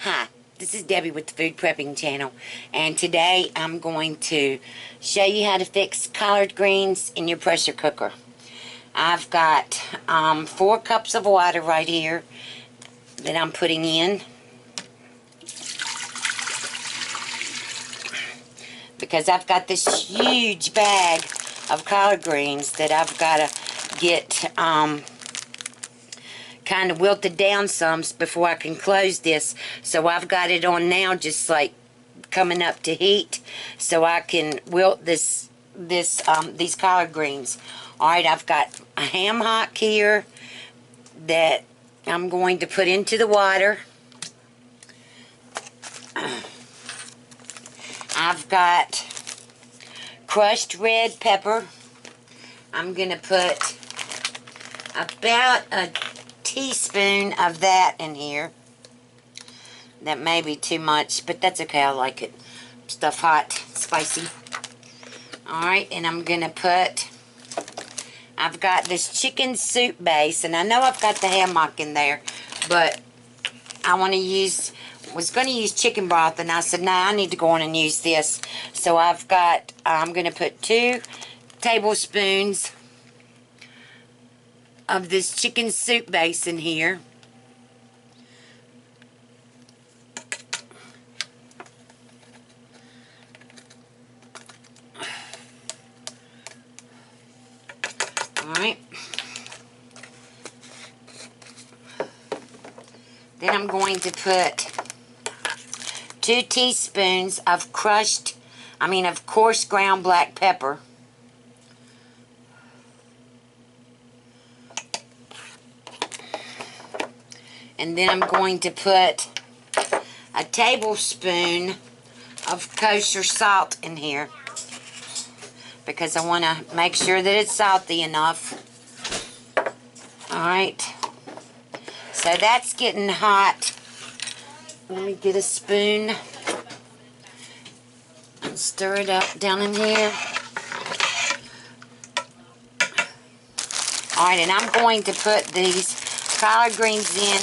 Hi, this is Debbie with the Food Prepping channel, and today I'm going to show you how to fix collard greens in your pressure cooker. I've got 4 cups of water right here that I'm putting in because I've got this huge bag of collard greens that I've got to get kind of wilted down some before I can close this. So I've got it on now, just like coming up to heat, so I can wilt these collard greens. Alright, I've got a ham hock here that I'm going to put into the water. I've got crushed red pepper. I'm going to put about a teaspoon of that in here. That may be too much, but that's okay. I like it. Stuff hot, spicy. Alright, and I'm going to put, I've got this chicken soup base, and I know I've got the ham hock in there, but I want to use, was going to use chicken broth, and I said, no, I need to go on and use this. So I've got, I'm going to put 2 tablespoons of this chicken soup base in here. Alright. Then I'm going to put 2 teaspoons of of coarse ground black pepper. And then I'm going to put a tablespoon of kosher salt in here, because I want to make sure that it's salty enough. Alright. So that's getting hot. Let me get a spoon and stir it up down in here. Alright, and I'm going to put these collard greens in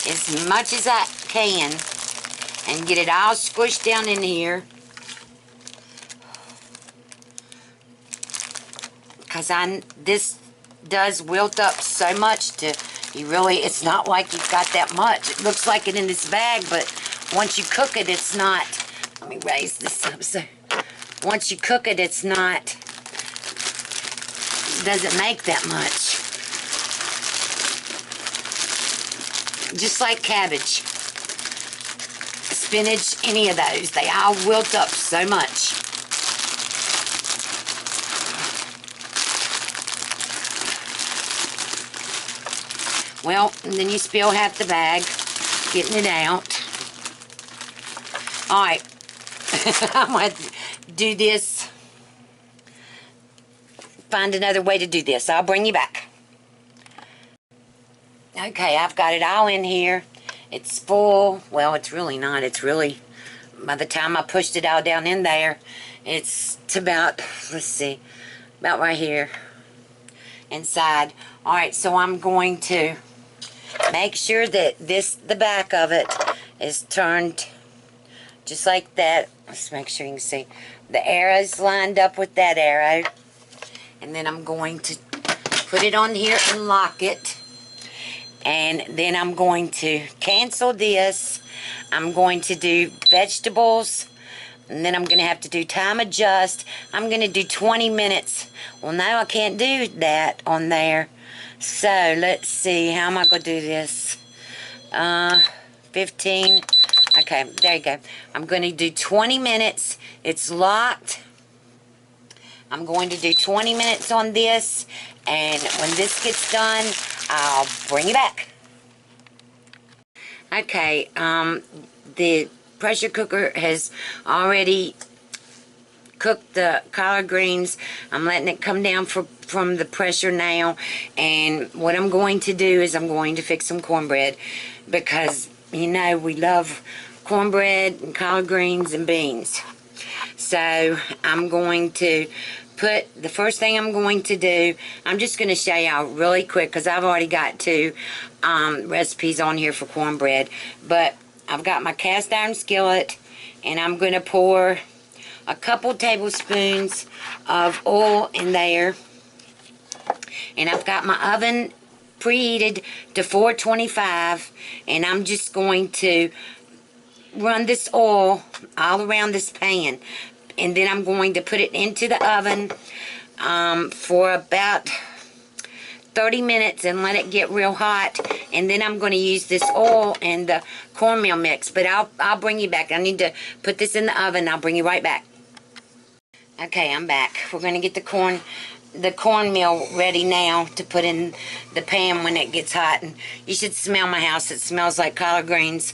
as much as I can and get it all squished down in here, because this does wilt up so much to it's not like you've got that much. It looks like it in this bag, but once you cook it, it's not. Let me raise this up. So once you cook it, it doesn't make that much. Just like cabbage, spinach, any of those, they all wilt up so much. Well, and then you spill half the bag, getting it out. Alright, I'm going to do this, find another way to do this. I'll bring you back. Okay, I've got it all in here. It's full. Well, it's really not. It's really, by the time I pushed it all down in there, it's about, let's see, about right here inside. Alright, so I'm going to make sure that the back of it is turned just like that. Let's make sure you can see. The arrow's lined up with that arrow. And then I'm going to put it on here and lock it. And then I'm going to cancel this. I'm going to do vegetables. And then I'm going to have to do time adjust. I'm going to do 20 minutes. Well, no, I can't do that on there. So, let's see. How am I going to do this? 15. Okay, there you go. I'm going to do 20 minutes. It's locked. I'm going to do 20 minutes on this. And when this gets done, I'll bring you back. Okay, the pressure cooker has already cooked the collard greens. I'm letting it come down from the pressure now. And what I'm going to do is I'm going to fix some cornbread, because, you know, we love cornbread and collard greens and beans. So I'm going to put, the first thing I'm going to do, I'm just going to show y'all really quick, because I've already got 2 recipes on here for cornbread, but I've got my cast iron skillet, and I'm going to pour a couple tablespoons of oil in there. And I've got my oven preheated to 425, and I'm just going to run this oil all around this pan, and then I'm going to put it into the oven for about 30 minutes and let it get real hot, and then I'm going to use this oil and the cornmeal mix. But I'll bring you back. I need to put this in the oven. I'll bring you right back. Okay, I'm back. We're going to get the cornmeal ready now to put in the pan when it gets hot. And you should smell my house. It smells like collard greens.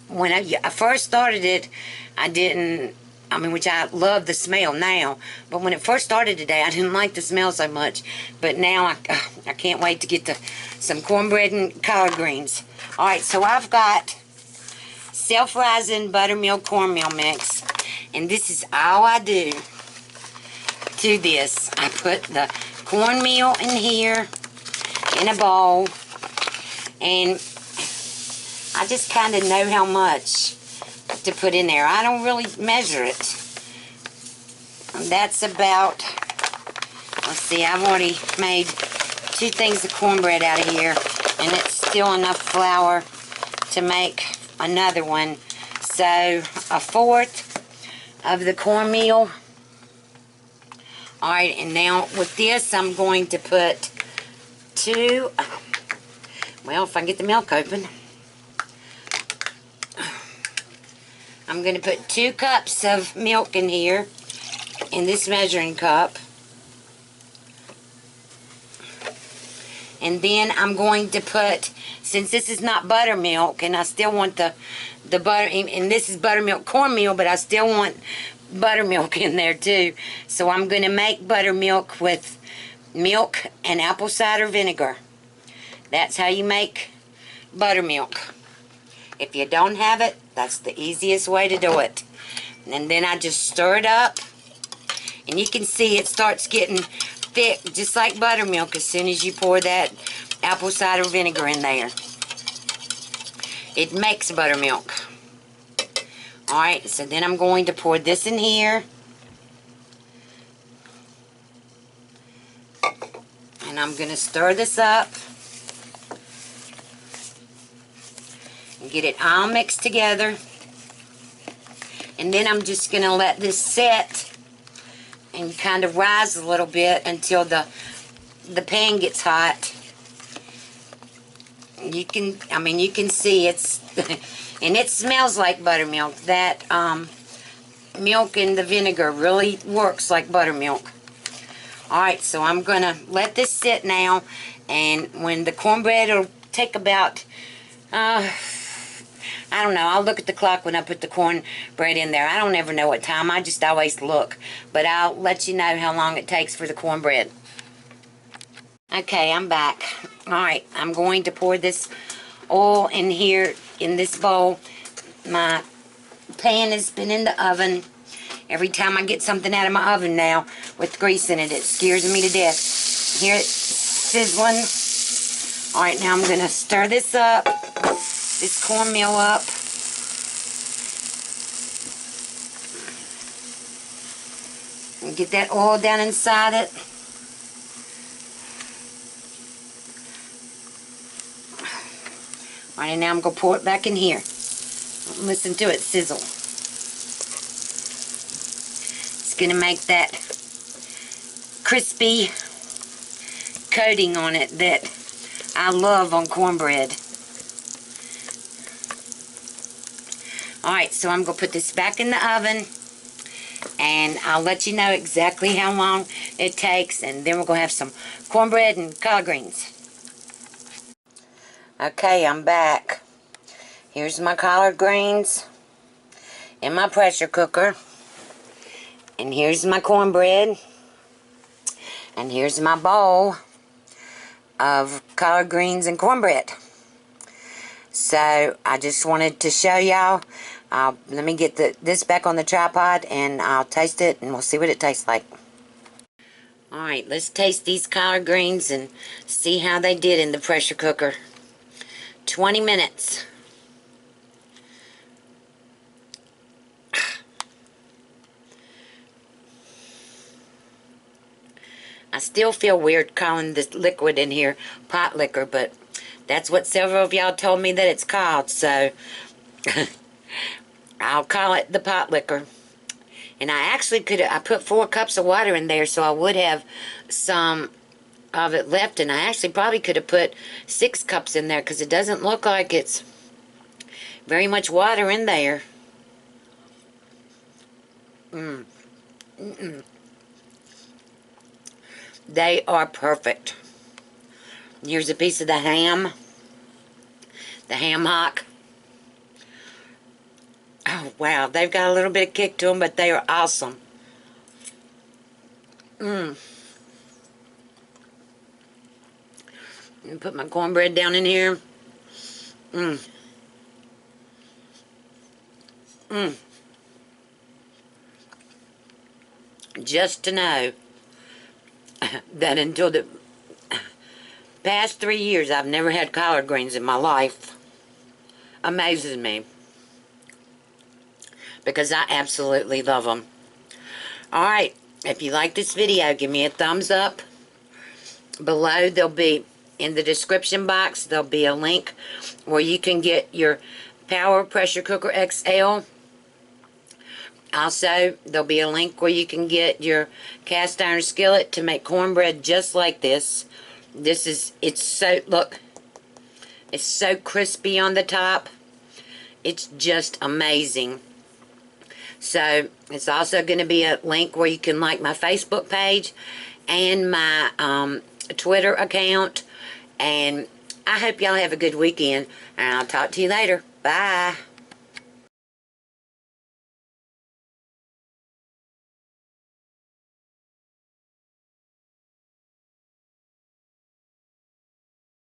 When I first started it, which I love the smell now, but when it first started today, I didn't like the smell so much. But now I can't wait to get some cornbread and collard greens. Alright, so I've got self-rising buttermilk cornmeal mix, and this is all I do to this. I put the cornmeal in here in a bowl, and I just kind of know how much to put in there. I don't really measure it. That's about, let's see, I've already made 2 things of cornbread out of here, and it's still enough flour to make another one. So 1/4 of the cornmeal. Alright, and now with this I'm going to put 2, well, if I can get the milk open, I'm going to put 2 cups of milk in here, in this measuring cup. And then I'm going to put, since this is not buttermilk, and I still want the butter, and this is buttermilk cornmeal, but I still want buttermilk in there too. So I'm going to make buttermilk with milk and apple cider vinegar. That's how you make buttermilk. If you don't have it, that's the easiest way to do it. And then I just stir it up, and you can see it starts getting thick, just like buttermilk, as soon as you pour that apple cider vinegar in there. It makes buttermilk. Alright, so then I'm going to pour this in here. And I'm going to stir this up. And get it all mixed together. And then I'm just going to let this set and kind of rise a little bit until the pan gets hot. You can see it's and it smells like buttermilk. That milk and the vinegar really works like buttermilk. Alright, so I'm gonna let this sit now, and when the cornbread will take about I don't know, I'll look at the clock when I put the cornbread in there. I don't ever know what time, I just always look. But I'll let you know how long it takes for the cornbread. Okay, I'm back. Alright, I'm going to pour this oil in here in this bowl. My pan has been in the oven. Every time I get something out of my oven now with grease in it, it scares me to death. Hear it sizzling? Alright, now I'm going to stir this up, this cornmeal up. And get that oil down inside it. Alright, and now I'm going to pour it back in here. Listen to it sizzle. It's going to make that crispy coating on it that I love on cornbread. Alright, so I'm going to put this back in the oven, and I'll let you know exactly how long it takes, and then we're going to have some cornbread and collard greens. Okay, I'm back. Here's my collard greens in my pressure cooker, and here's my cornbread, and here's my bowl of collard greens and cornbread. So I just wanted to show y'all. Let me get this back on the tripod, and I'll taste it, and we'll see what it tastes like. Alright, let's taste these collard greens and see how they did in the pressure cooker. 20 minutes. I still feel weird calling this liquid in here pot liquor, but that's what several of y'all told me that it's called, so I'll call it the pot liquor. And I actually I put 4 cups of water in there, so I would have some of it left, and I actually probably could have put 6 cups in there, because it doesn't look like it's very much water in there. They are perfect. Here's a piece of the ham hock. Oh, wow, they've got a little bit of kick to them, but they are awesome. Put my cornbread down in here. Just to know that until the past 3 years, I've never had collard greens in my life. Amazes me. Because I absolutely love them. Alright, if you like this video, give me a thumbs up. Below, there'll be, in the description box, there'll be a link where you can get your Power Pressure Cooker XL. Also, there'll be a link where you can get your cast iron skillet to make cornbread just like this. It's so, look, it's so crispy on the top. It's just amazing. So, it's also going to be a link where you can like my Facebook page and my Twitter account. And I hope y'all have a good weekend. And I'll talk to you later. Bye.